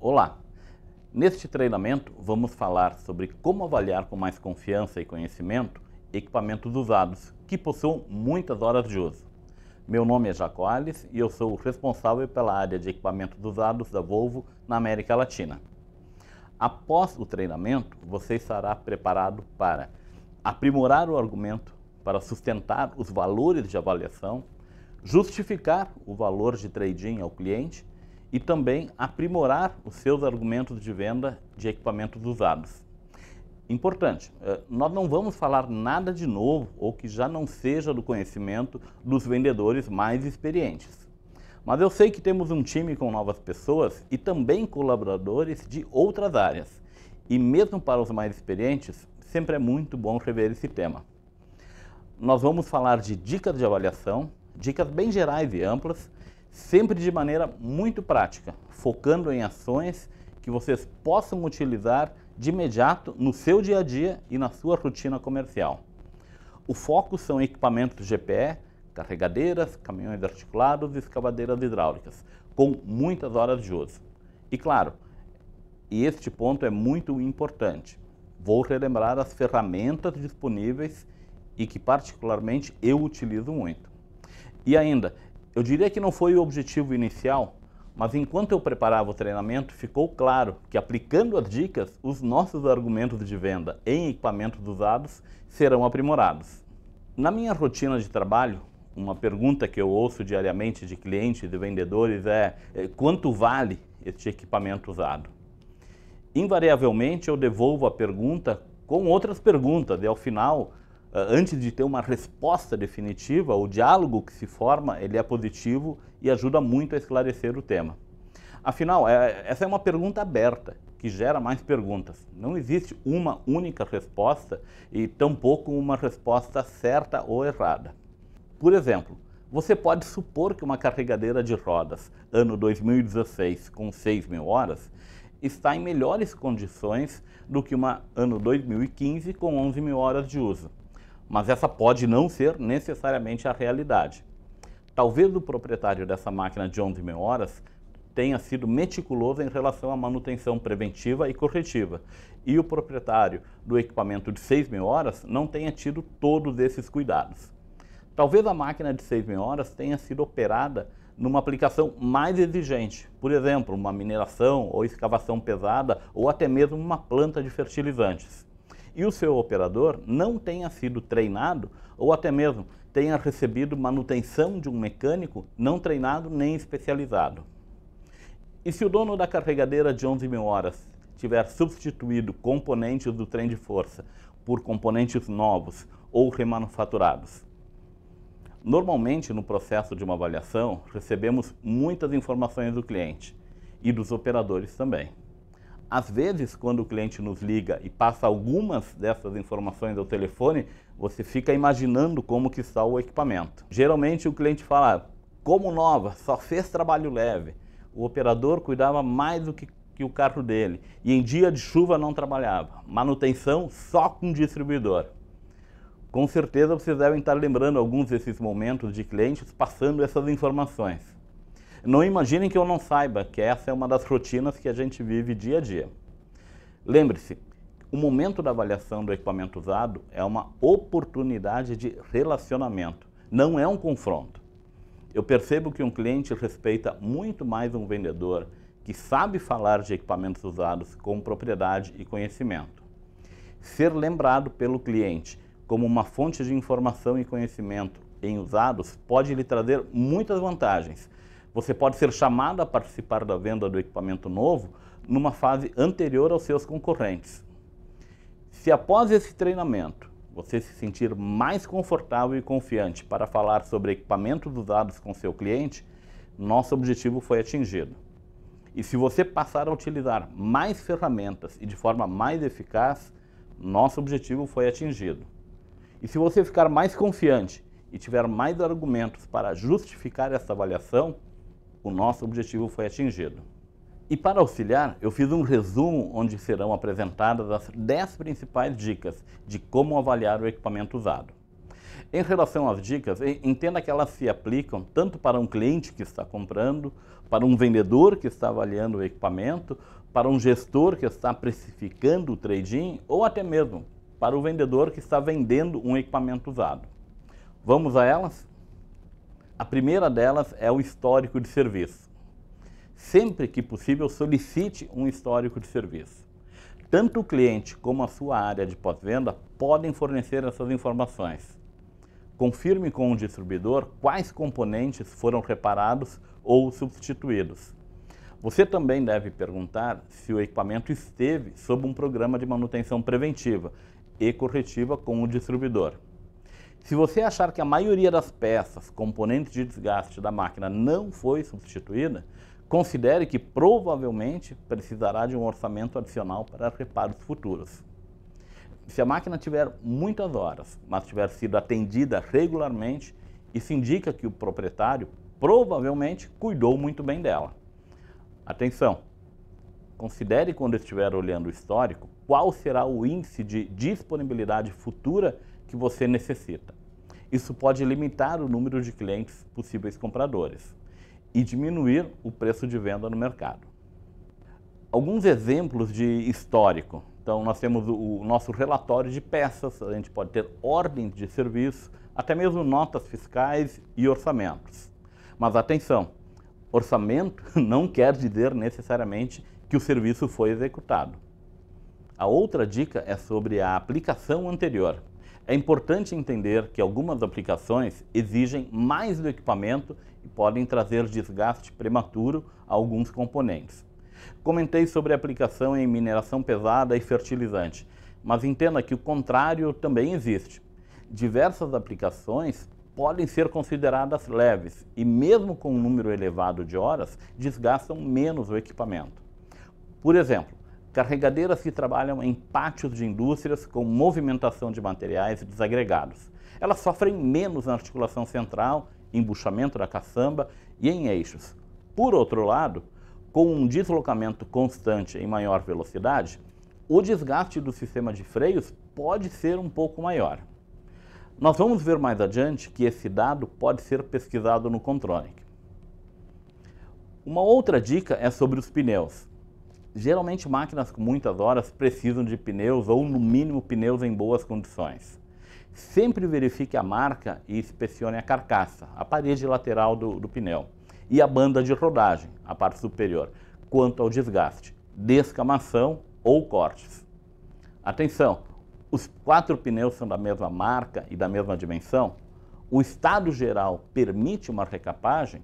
Olá! Neste treinamento vamos falar sobre como avaliar com mais confiança e conhecimento equipamentos usados que possuam muitas horas de uso. Meu nome é Jaco Alice e eu sou o responsável pela área de equipamentos usados da Volvo na América Latina. Após o treinamento, você estará preparado para aprimorar o argumento, para sustentar os valores de avaliação, justificar o valor de trade-in ao cliente e também aprimorar os seus argumentos de venda de equipamentos usados. Importante, nós não vamos falar nada de novo ou que já não seja do conhecimento dos vendedores mais experientes. Mas eu sei que temos um time com novas pessoas e também colaboradores de outras áreas. E mesmo para os mais experientes, sempre é muito bom rever esse tema. Nós vamos falar de dicas de avaliação, dicas bem gerais e amplas, sempre de maneira muito prática, focando em ações que vocês possam utilizar de imediato no seu dia a dia e na sua rotina comercial. O foco são equipamentos GPE, carregadeiras, caminhões articulados e escavadeiras hidráulicas, com muitas horas de uso. E claro, este ponto é muito importante, vou relembrar as ferramentas disponíveis e que particularmente eu utilizo muito. E ainda, eu diria que não foi o objetivo inicial, mas enquanto eu preparava o treinamento, ficou claro que aplicando as dicas, os nossos argumentos de venda em equipamentos usados serão aprimorados. Na minha rotina de trabalho, uma pergunta que eu ouço diariamente de clientes e vendedores é: quanto vale este equipamento usado? Invariavelmente eu devolvo a pergunta com outras perguntas e ao final, antes de ter uma resposta definitiva, o diálogo que se forma ele é positivo e ajuda muito a esclarecer o tema. Afinal, essa é uma pergunta aberta, que gera mais perguntas. Não existe uma única resposta e tampouco uma resposta certa ou errada. Por exemplo, você pode supor que uma carregadeira de rodas, ano 2016, com 6.000 horas, está em melhores condições do que uma ano 2015 com 11.000 horas de uso. Mas essa pode não ser necessariamente a realidade. Talvez o proprietário dessa máquina de 11.000 horas tenha sido meticuloso em relação à manutenção preventiva e corretiva, e o proprietário do equipamento de 6.000 horas não tenha tido todos esses cuidados. Talvez a máquina de 6.000 horas tenha sido operada numa aplicação mais exigente, por exemplo, uma mineração ou escavação pesada ou até mesmo uma planta de fertilizantes. E o seu operador não tenha sido treinado ou até mesmo tenha recebido manutenção de um mecânico não treinado nem especializado. E se o dono da carregadeira de 11.000 horas tiver substituído componentes do trem de força por componentes novos ou remanufaturados? Normalmente, no processo de uma avaliação, recebemos muitas informações do cliente e dos operadores também. Às vezes, quando o cliente nos liga e passa algumas dessas informações ao telefone, você fica imaginando como que está o equipamento. Geralmente o cliente fala: como nova, só fez trabalho leve. O operador cuidava mais do que o carro dele e em dia de chuva não trabalhava. Manutenção só com distribuidor. Com certeza vocês devem estar lembrando alguns desses momentos de clientes passando essas informações. Não imaginem que eu não saiba que essa é uma das rotinas que a gente vive dia a dia. Lembre-se, o momento da avaliação do equipamento usado é uma oportunidade de relacionamento, não é um confronto. Eu percebo que um cliente respeita muito mais um vendedor que sabe falar de equipamentos usados com propriedade e conhecimento. Ser lembrado pelo cliente como uma fonte de informação e conhecimento em usados pode lhe trazer muitas vantagens. Você pode ser chamado a participar da venda do equipamento novo numa fase anterior aos seus concorrentes. Se após esse treinamento você se sentir mais confortável e confiante para falar sobre equipamentos usados com seu cliente, nosso objetivo foi atingido. E se você passar a utilizar mais ferramentas e de forma mais eficaz, nosso objetivo foi atingido. E se você ficar mais confiante e tiver mais argumentos para justificar essa avaliação, o nosso objetivo foi atingido. E para auxiliar, eu fiz um resumo onde serão apresentadas as 10 principais dicas de como avaliar o equipamento usado. Em relação às dicas, entenda que elas se aplicam tanto para um cliente que está comprando, para um vendedor que está avaliando o equipamento, para um gestor que está precificando o trade-in ou até mesmo para o vendedor que está vendendo um equipamento usado. Vamos a elas? A primeira delas é o histórico de serviço. Sempre que possível, solicite um histórico de serviço. Tanto o cliente como a sua área de pós-venda podem fornecer essas informações. Confirme com o distribuidor quais componentes foram reparados ou substituídos. Você também deve perguntar se o equipamento esteve sob um programa de manutenção preventiva e corretiva com o distribuidor. Se você achar que a maioria das peças, componentes de desgaste da máquina não foi substituída, considere que provavelmente precisará de um orçamento adicional para reparos futuros. Se a máquina tiver muitas horas, mas tiver sido atendida regularmente, isso indica que o proprietário provavelmente cuidou muito bem dela. Atenção! Considere quando estiver olhando o histórico qual será o índice de disponibilidade futura que você necessita. Isso pode limitar o número de clientes possíveis compradores e diminuir o preço de venda no mercado. Alguns exemplos de histórico. Então, nós temos o nosso relatório de peças, a gente pode ter ordens de serviço, até mesmo notas fiscais e orçamentos. Mas atenção, orçamento não quer dizer necessariamente que o serviço foi executado. A outra dica é sobre a aplicação anterior. É importante entender que algumas aplicações exigem mais do equipamento e podem trazer desgaste prematuro a alguns componentes. Comentei sobre a aplicação em mineração pesada e fertilizante, mas entenda que o contrário também existe. Diversas aplicações podem ser consideradas leves e, mesmo com um número elevado de horas, desgastam menos o equipamento. Por exemplo, carregadeiras que trabalham em pátios de indústrias com movimentação de materiais desagregados. Elas sofrem menos na articulação central, embuchamento da caçamba e em eixos. Por outro lado, com um deslocamento constante em maior velocidade, o desgaste do sistema de freios pode ser um pouco maior. Nós vamos ver mais adiante que esse dado pode ser pesquisado no Contronic. Uma outra dica é sobre os pneus. Geralmente máquinas com muitas horas precisam de pneus ou no mínimo pneus em boas condições. Sempre verifique a marca e inspecione a carcaça, a parede lateral do pneu e a banda de rodagem, a parte superior, quanto ao desgaste, descamação ou cortes. Atenção, os 4 pneus são da mesma marca e da mesma dimensão? O estado geral permite uma recapagem?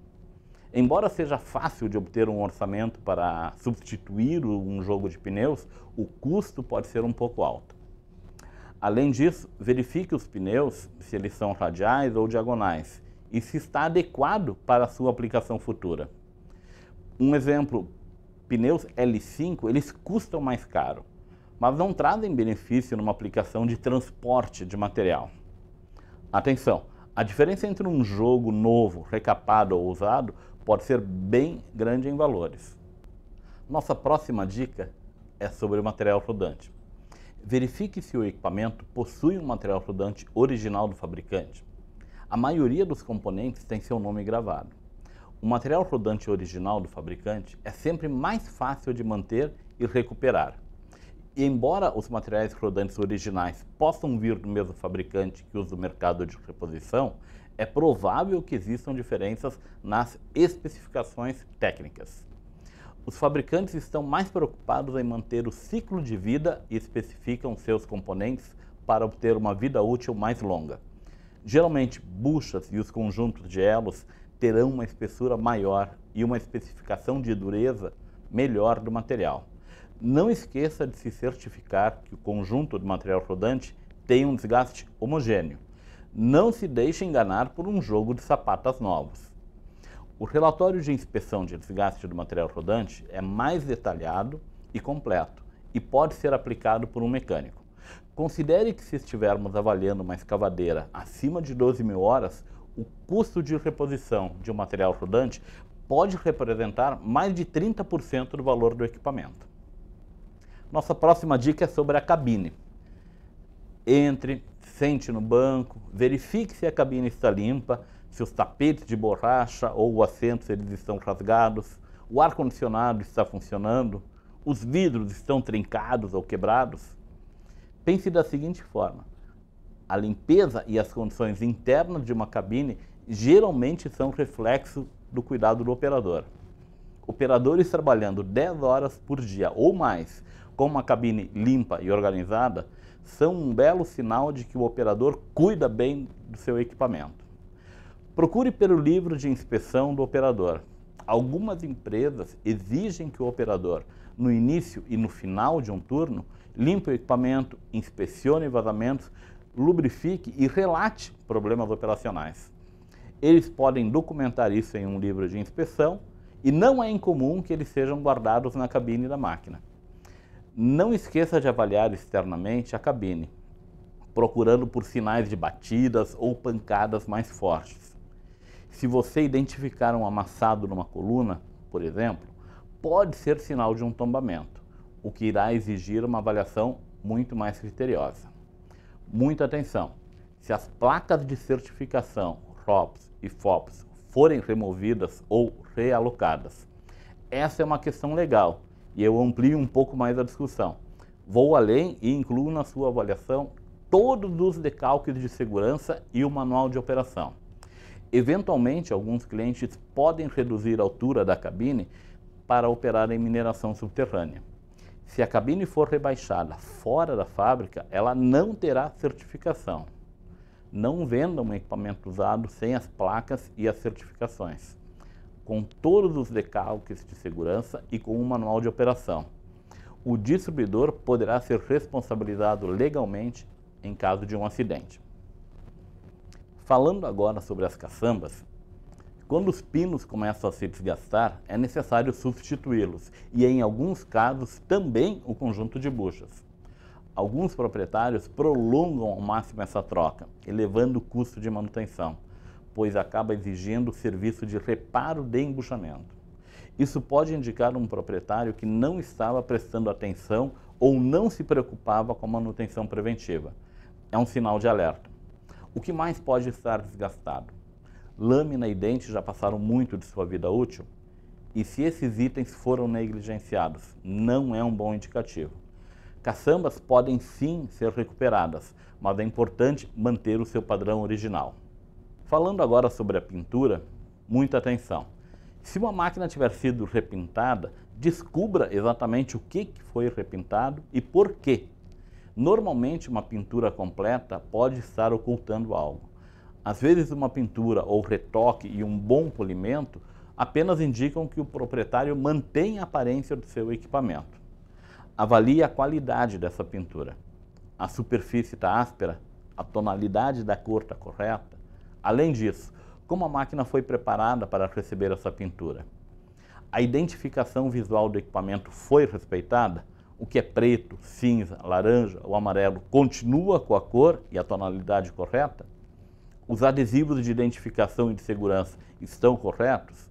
Embora seja fácil de obter um orçamento para substituir um jogo de pneus, o custo pode ser um pouco alto. Além disso, verifique os pneus, se eles são radiais ou diagonais, e se está adequado para a sua aplicação futura. Um exemplo, pneus L5, eles custam mais caro, mas não trazem benefício numa aplicação de transporte de material. Atenção, a diferença entre um jogo novo, recapado ou usado pode ser bem grande em valores. Nossa próxima dica é sobre o material rodante. Verifique se o equipamento possui um material rodante original do fabricante. A maioria dos componentes tem seu nome gravado. O material rodante original do fabricante é sempre mais fácil de manter e recuperar. E embora os materiais rodantes originais possam vir do mesmo fabricante que os do mercado de reposição, é provável que existam diferenças nas especificações técnicas. Os fabricantes estão mais preocupados em manter o ciclo de vida e especificam seus componentes para obter uma vida útil mais longa. Geralmente, buchas e os conjuntos de elos terão uma espessura maior e uma especificação de dureza melhor do material. Não esqueça de se certificar que o conjunto do material rodante tem um desgaste homogêneo. Não se deixe enganar por um jogo de sapatas novos. O relatório de inspeção de desgaste do material rodante é mais detalhado e completo e pode ser aplicado por um mecânico. Considere que se estivermos avaliando uma escavadeira acima de 12.000 horas, o custo de reposição de um material rodante pode representar mais de 30% do valor do equipamento. Nossa próxima dica é sobre a cabine. Entre, Sente no banco, verifique se a cabine está limpa, se os tapetes de borracha ou os assentos eles estão rasgados, o ar-condicionado está funcionando, os vidros estão trincados ou quebrados. Pense da seguinte forma: a limpeza e as condições internas de uma cabine geralmente são reflexo do cuidado do operador. Operadores trabalhando 10 horas por dia ou mais com uma cabine limpa e organizada são um belo sinal de que o operador cuida bem do seu equipamento. Procure pelo livro de inspeção do operador. Algumas empresas exigem que o operador, no início e no final de um turno, limpe o equipamento, inspecione vazamentos, lubrifique e relate problemas operacionais. Eles podem documentar isso em um livro de inspeção e não é incomum que eles sejam guardados na cabine da máquina. Não esqueça de avaliar externamente a cabine, procurando por sinais de batidas ou pancadas mais fortes. Se você identificar um amassado numa coluna, por exemplo, pode ser sinal de um tombamento, o que irá exigir uma avaliação muito mais criteriosa. Muita atenção! Se as placas de certificação ROPS e FOPS forem removidas ou realocadas, essa é uma questão legal e eu amplio um pouco mais a discussão. Vou além e incluo na sua avaliação todos os decalques de segurança e o manual de operação. Eventualmente, alguns clientes podem reduzir a altura da cabine para operar em mineração subterrânea. Se a cabine for rebaixada fora da fábrica, ela não terá certificação. Não venda um equipamento usado sem as placas e as certificações, com todos os decalques de segurança e com um manual de operação. O distribuidor poderá ser responsabilizado legalmente em caso de um acidente. Falando agora sobre as caçambas, quando os pinos começam a se desgastar, é necessário substituí-los e, em alguns casos, também o conjunto de buchas. Alguns proprietários prolongam ao máximo essa troca, elevando o custo de manutenção, pois acaba exigindo o serviço de reparo de embuchamento. Isso pode indicar um proprietário que não estava prestando atenção ou não se preocupava com a manutenção preventiva. É um sinal de alerta. O que mais pode estar desgastado? Lâmina e dente já passaram muito de sua vida útil? E se esses itens foram negligenciados, não é um bom indicativo. Caçambas podem sim ser recuperadas, mas é importante manter o seu padrão original. Falando agora sobre a pintura, muita atenção. Se uma máquina tiver sido repintada, descubra exatamente o que foi repintado e por quê. Normalmente, uma pintura completa pode estar ocultando algo. Às vezes, uma pintura ou retoque e um bom polimento apenas indicam que o proprietário mantém a aparência do seu equipamento. Avalie a qualidade dessa pintura. A superfície está áspera? A tonalidade da cor está correta? Além disso, como a máquina foi preparada para receber essa pintura? A identificação visual do equipamento foi respeitada? O que é preto, cinza, laranja ou amarelo continua com a cor e a tonalidade correta? Os adesivos de identificação e de segurança estão corretos?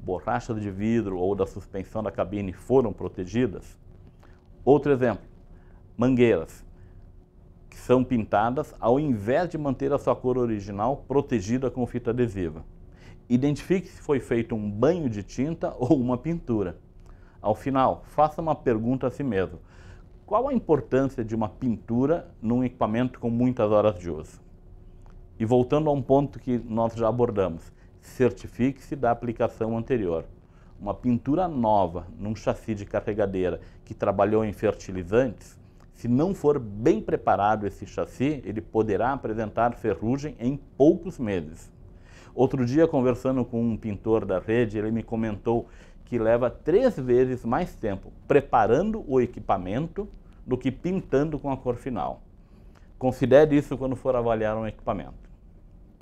Borrachas de vidro ou da suspensão da cabine foram protegidas? Outro exemplo, mangueiras, que são pintadas ao invés de manter a sua cor original protegida com fita adesiva. Identifique se foi feito um banho de tinta ou uma pintura. Ao final, faça uma pergunta a si mesmo. Qual a importância de uma pintura num equipamento com muitas horas de uso? E voltando a um ponto que nós já abordamos, certifique-se da aplicação anterior. Uma pintura nova num chassi de carregadeira que trabalhou em fertilizantes, se não for bem preparado esse chassi, ele poderá apresentar ferrugem em poucos meses. Outro dia, conversando com um pintor da rede, ele me comentou que leva 3 vezes mais tempo preparando o equipamento do que pintando com a cor final. Considere isso quando for avaliar um equipamento.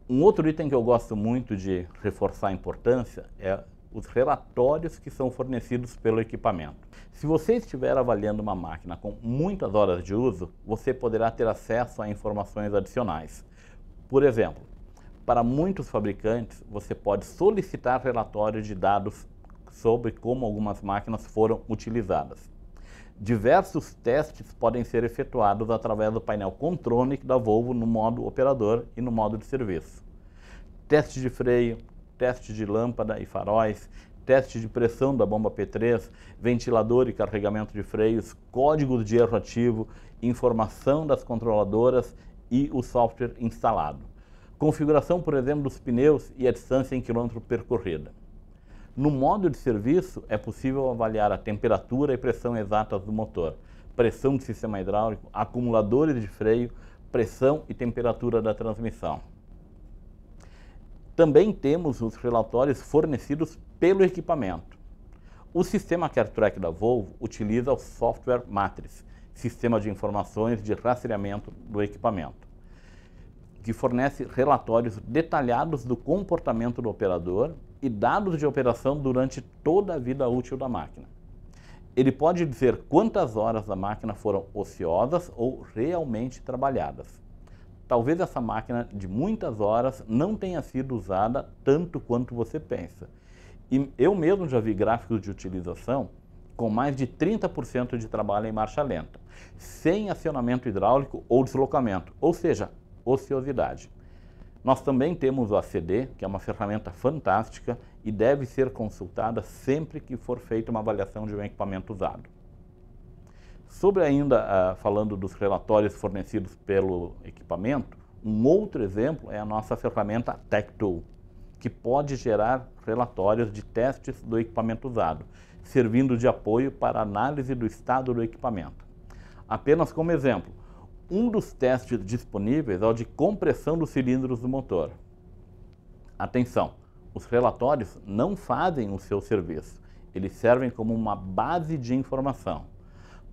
Um outro item que eu gosto muito de reforçar a importância é os relatórios que são fornecidos pelo equipamento. Se você estiver avaliando uma máquina com muitas horas de uso, você poderá ter acesso a informações adicionais. Por exemplo, para muitos fabricantes, você pode solicitar relatórios de dados sobre como algumas máquinas foram utilizadas. Diversos testes podem ser efetuados através do painel Contronic da Volvo no modo operador e no modo de serviço. Teste de freio, teste de lâmpada e faróis, teste de pressão da bomba P3, ventilador e carregamento de freios, códigos de erro ativo, informação das controladoras e o software instalado. Configuração, por exemplo, dos pneus e a distância em quilômetro percorrida. No modo de serviço, é possível avaliar a temperatura e pressão exatas do motor, pressão do sistema hidráulico, acumuladores de freio, pressão e temperatura da transmissão. Também temos os relatórios fornecidos pelo equipamento. O sistema CareTrack da Volvo utiliza o software Matrix, sistema de informações de rastreamento do equipamento, que fornece relatórios detalhados do comportamento do operador e dados de operação durante toda a vida útil da máquina. Ele pode dizer quantas horas da máquina foram ociosas ou realmente trabalhadas. Talvez essa máquina de muitas horas não tenha sido usada tanto quanto você pensa. E eu mesmo já vi gráficos de utilização com mais de 30% de trabalho em marcha lenta, sem acionamento hidráulico ou deslocamento, ou seja, ociosidade. Nós também temos o ACD, que é uma ferramenta fantástica e deve ser consultada sempre que for feita uma avaliação de um equipamento usado. Sobre ainda, falando dos relatórios fornecidos pelo equipamento, um outro exemplo é a nossa ferramenta TechTool, que pode gerar relatórios de testes do equipamento usado, servindo de apoio para a análise do estado do equipamento. Apenas como exemplo, um dos testes disponíveis é o de compressão dos cilindros do motor. Atenção, os relatórios não fazem o seu serviço, eles servem como uma base de informação.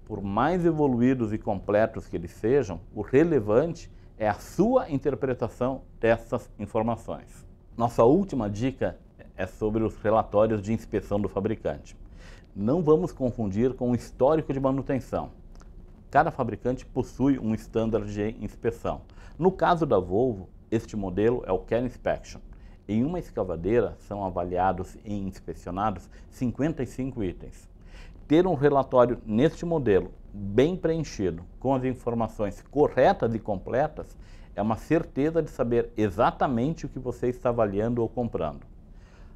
Por mais evoluídos e completos que eles sejam, o relevante é a sua interpretação dessas informações. Nossa última dica é sobre os relatórios de inspeção do fabricante. Não vamos confundir com o histórico de manutenção. Cada fabricante possui um standard de inspeção. No caso da Volvo, este modelo é o Care Inspection. Em uma escavadeira são avaliados e inspecionados 55 itens. Ter um relatório neste modelo bem preenchido, com as informações corretas e completas, é uma certeza de saber exatamente o que você está avaliando ou comprando.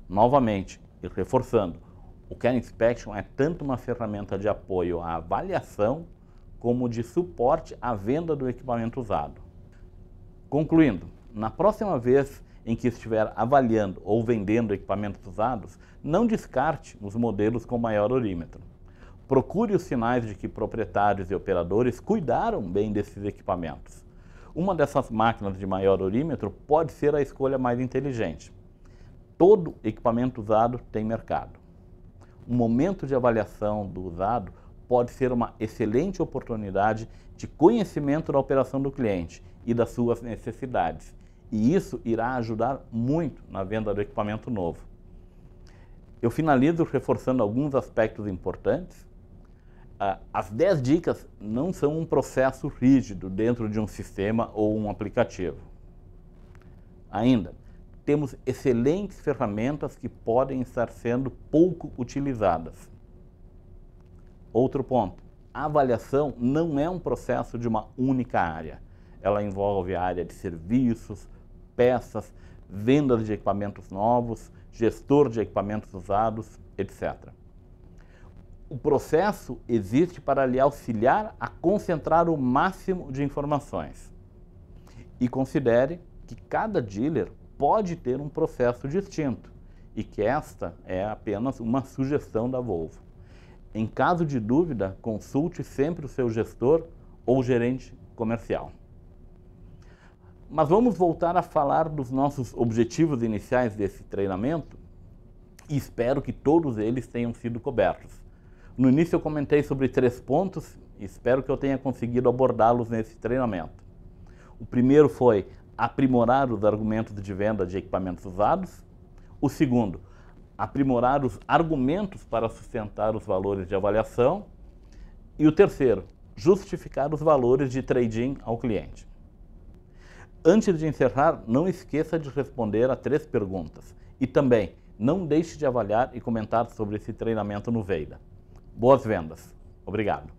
Novamente, e reforçando, o Care Inspection é tanto uma ferramenta de apoio à avaliação, como de suporte à venda do equipamento usado. Concluindo, na próxima vez em que estiver avaliando ou vendendo equipamentos usados, não descarte os modelos com maior orímetro. Procure os sinais de que proprietários e operadores cuidaram bem desses equipamentos. Uma dessas máquinas de maior orímetro pode ser a escolha mais inteligente. Todo equipamento usado tem mercado. O momento de avaliação do usado pode ser uma excelente oportunidade de conhecimento da operação do cliente e das suas necessidades. E isso irá ajudar muito na venda do equipamento novo. Eu finalizo reforçando alguns aspectos importantes. As 10 dicas não são um processo rígido dentro de um sistema ou um aplicativo. Ainda, temos excelentes ferramentas que podem estar sendo pouco utilizadas. Outro ponto, a avaliação não é um processo de uma única área. Ela envolve a área de serviços, peças, vendas de equipamentos novos, gestor de equipamentos usados, etc. O processo existe para lhe auxiliar a concentrar o máximo de informações. E considere que cada dealer pode ter um processo distinto e que esta é apenas uma sugestão da Volvo. Em caso de dúvida, consulte sempre o seu gestor ou gerente comercial. Mas vamos voltar a falar dos nossos objetivos iniciais desse treinamento e espero que todos eles tenham sido cobertos. No início eu comentei sobre 3 pontos e espero que eu tenha conseguido abordá-los nesse treinamento. O primeiro foi aprimorar os argumentos de venda de equipamentos usados. O segundo, aprimorar os argumentos para sustentar os valores de avaliação. E o terceiro, justificar os valores de trade-in ao cliente. Antes de encerrar, não esqueça de responder a 3 perguntas. E também, não deixe de avaliar e comentar sobre esse treinamento no Veida. Boas vendas! Obrigado.